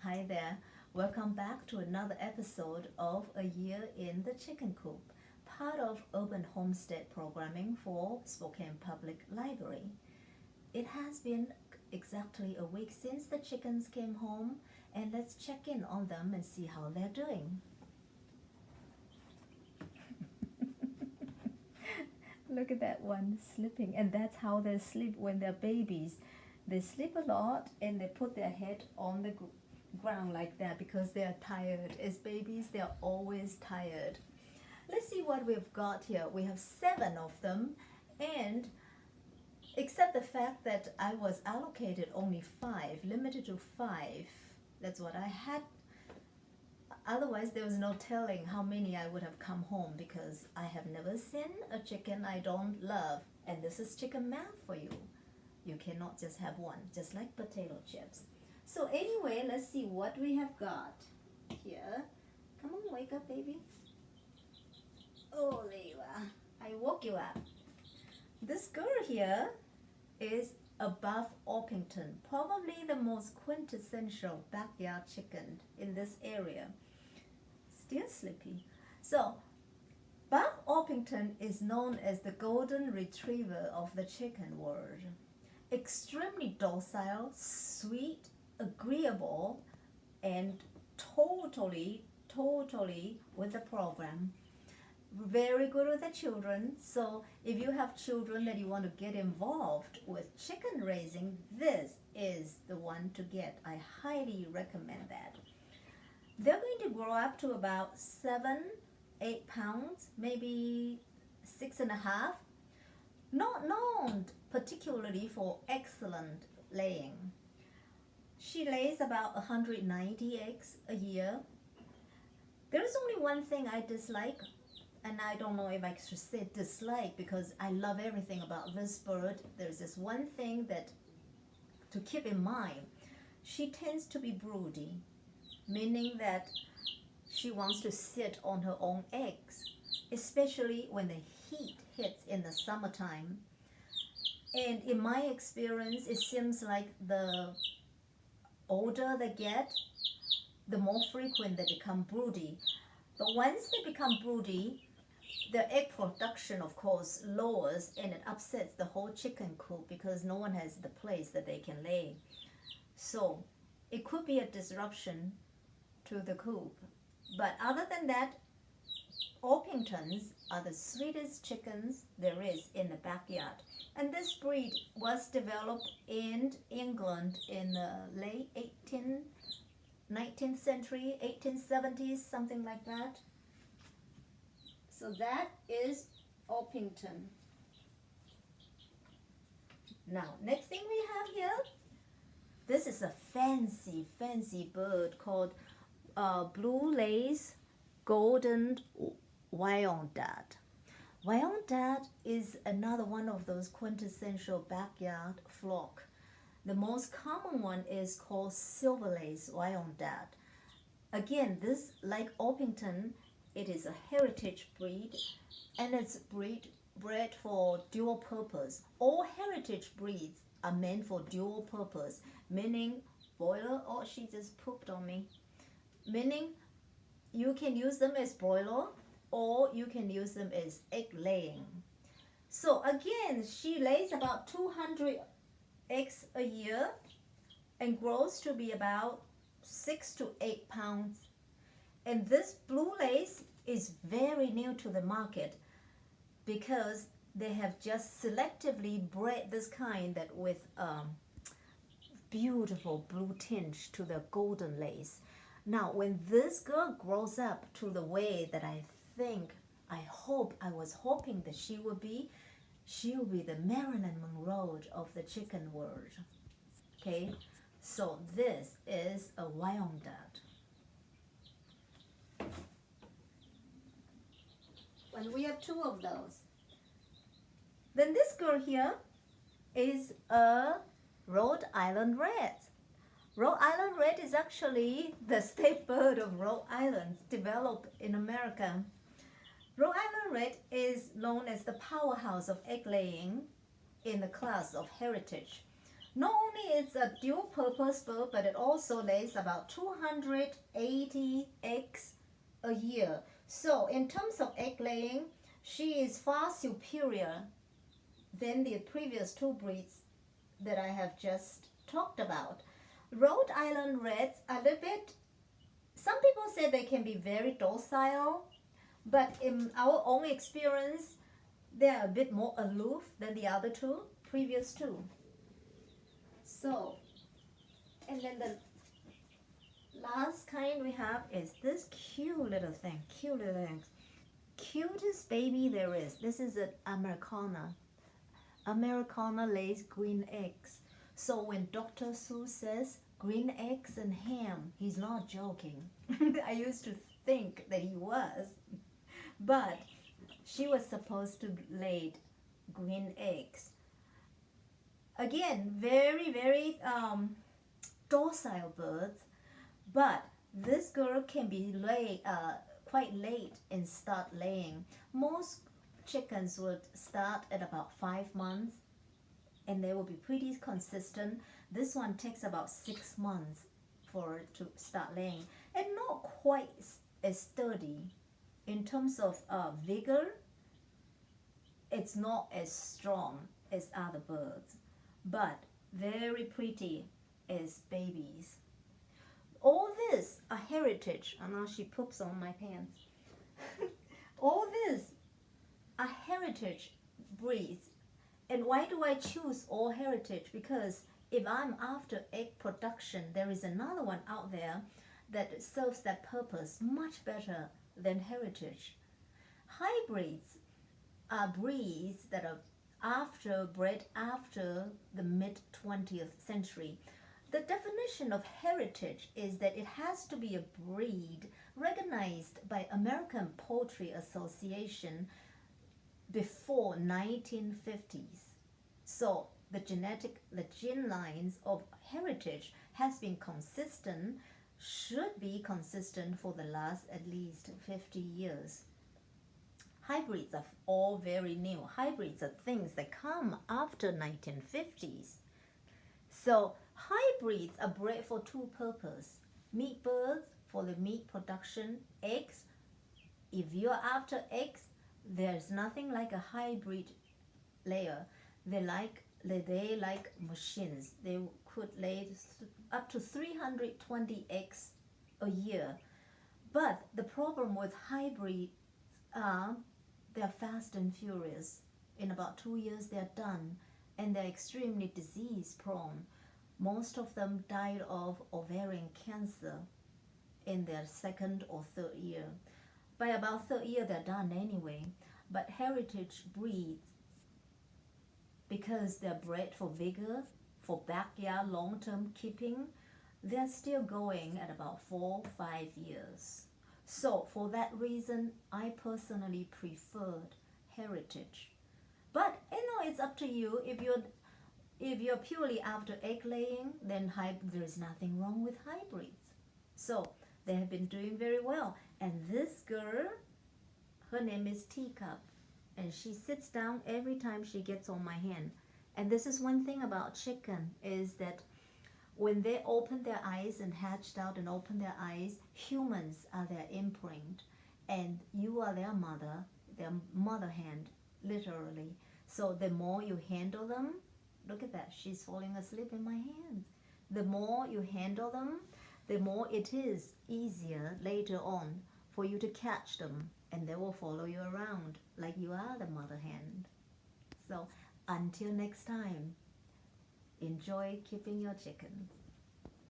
Hi there. Welcome back to another episode of A Year in the Chicken Coop, part of Urban Homestead programming for Spokane Public Library. It has been exactly a week since the chickens came home, and let's check in on them and see how they're doing. Look at that one sleeping, and that's how they sleep when they're babies. They sleep a lot and they put their head on the ground like that because they are tired. As babies, they are always tired. Let's see what we've got here. We have 7 of them, and except the fact that I was allocated only 5, limited to 5. That's what I had. Otherwise, there was no telling how many I would have come home because I have never seen a chicken I don't love. And this is chicken math for you. You cannot just have one, just like potato chips. So anyway, let's see what we have got here. Come on, wake up, baby. Oh, there you are. I woke you up. This girl here is a buff Orpington, probably the most quintessential backyard chicken in this area. Still sleepy. So, buff Orpington is known as the golden retriever of the chicken world. Extremely docile, sweet, agreeable, and totally with the program. Very good with the children. So if you have children that you want to get involved with chicken raising, this is the one to get. I highly recommend that. They're going to grow up to about 7-8 pounds, maybe 6.5. Not known particularly for excellent laying. She lays about 190 eggs a year. There is only one thing I dislike, and I don't know if I should say dislike because I love everything about this bird. There's this one thing that to keep in mind. She tends to be broody, meaning that she wants to sit on her own eggs, especially when the heat hits in the summertime. And in my experience, it seems like the older they get, the more frequent they become broody. But once they become broody, the egg production, of course, lowers and it upsets the whole chicken coop because no one has the place that they can lay. So it could be a disruption to the coop. But other than that, Orpingtons are the sweetest chickens there is in the backyard. And this breed was developed in England in the late 19th century, 1870s, something like that. So that is Orpington. Now, next thing we have here, this is a fancy bird called blue lace golden Wyandotte. Wyandotte is another one of those quintessential backyard flock. The most common one is called silver lace Wyandotte. Again, this, like Orpington, it is a heritage breed, and it's bred for dual purpose. All heritage breeds are meant for dual purpose, meaning broiler. Oh, she just pooped on me. Meaning you can use them as broiler or you can use them as egg laying. So again, she lays about 200 eggs a year and grows to be about 6 to 8 pounds. And this blue lace is very new to the market because they have just selectively bred this kind that with beautiful blue tinge to the golden lace. Now, when this girl grows up to the way that I was hoping that she will be the Marilyn Monroe of the chicken world. Okay, so this is a Wyandotte. And we have 2 of those. Then this girl here is a Rhode Island Red. Rhode Island Red is actually the state bird of Rhode Island, developed in America. Rhode Island Red is known as the powerhouse of egg laying in the class of heritage. Not only it's a dual purpose bird, but it also lays about 280 eggs a year. So in terms of egg laying, she is far superior than the previous two breeds that I have just talked about. Rhode Island Reds a little bit, some people say they can be very docile, but in our own experience, they're a bit more aloof than the other two, previous two. So, and then the last kind we have is this cute little thing, cutest baby there is. This is an Americana. Americana lays green eggs. So when Dr. Seuss says green eggs and ham, he's not joking. I used to think that he was, but she was supposed to lay green eggs. Again, very docile birds, but this girl can be quite late and start laying. Most chickens would start at about 5 months and they will be pretty consistent. This one takes about 6 months for it to start laying, and not quite as sturdy in terms of vigor. It's not as strong as other birds, but very pretty as babies. All this a heritage. And now she poops on my pants. All this are heritage breeds. And why do I choose all heritage? Because if I'm after egg production, there is another one out there that serves that purpose much better than heritage. Hybrids are breeds that are bred after the mid-20th century. The definition of heritage is that it has to be a breed recognized by American Poultry Association before 1950s. So the gene lines of heritage has been consistent, should be consistent for the last at least 50 years. Hybrids are all very new. Hybrids are things that come after 1950s. So hybrids are bred for two purposes. Meat birds for the meat production, eggs. If you're after eggs, there's nothing like a hybrid layer. They like machines. They could lay up to 320 eggs a year. But the problem with hybrids are they're fast and furious. In about 2 years they're done, and they're extremely disease prone. Most of them died of ovarian cancer in their second or third year. By about third year they're done anyway. But heritage breeds, because they're bred for vigor, for backyard long-term keeping, they're still going at about 4-5 years. So for that reason, I personally preferred heritage. But it's up to you. If you're purely after egg laying, then there's nothing wrong with hybrids. So they have been doing very well. And this girl, her name is Teacup, and she sits down every time she gets on my hand. And this is one thing about chicken, is that when they open their eyes and hatched out and open their eyes, humans are their imprint, and you are their mother hand, literally. So the more you handle them, look at that, she's falling asleep in my hands. The more you handle them, the more it is easier later on for you to catch them, and they will follow you around like you are the mother hen. So until next time, enjoy keeping your chickens.